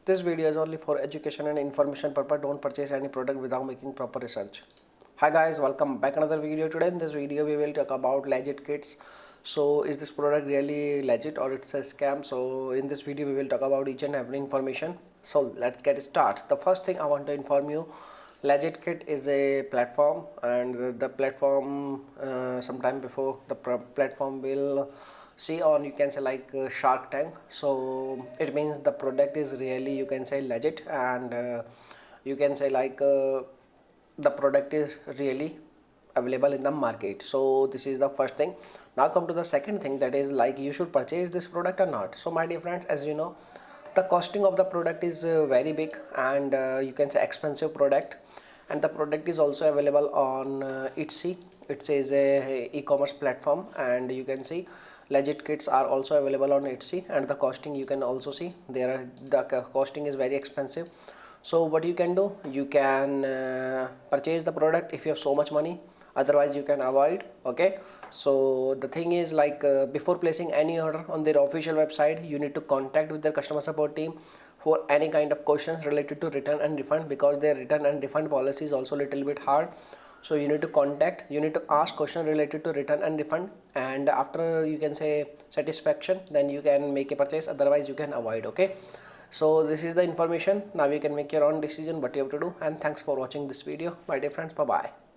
This video is only for education and information purpose. Don't purchase any product without making proper research. Hi guys, welcome back another video. Today in this video we will talk about legit kits. So is this product really legit or it's a scam? So in this video we will talk about each and every information. So let's get started. The first thing I want to inform you, Legit Kit is a platform, and the platform sometime before the platform will see on, you can say, like Shark Tank. So it means the product is really, you can say, legit, and you can say like the product is really available in the market. So this is the first thing. Now come to the second thing, that is like you should purchase this product or not. So my dear friends, as you know, the costing of the product is very big, and you can say expensive product, and the product is also available on Etsy. It is a e-commerce platform, and you can see legit kits are also available on Etsy, and the costing you can also see there are, the costing is very expensive. So what you can do, you can purchase the product if you have so much money, otherwise you can avoid. Okay, so the thing is like before placing any order on their official website, you need to contact with their customer support team for any kind of questions related to return and refund, because their return and refund policy is also a little bit hard. So you need to contact, you need to ask question related to return and refund, and after you can say satisfaction, then you can make a purchase, otherwise you can avoid. Okay, so this is the information. Now you can make your own decision what you have to do, and thanks for watching this video. My dear friends, bye bye.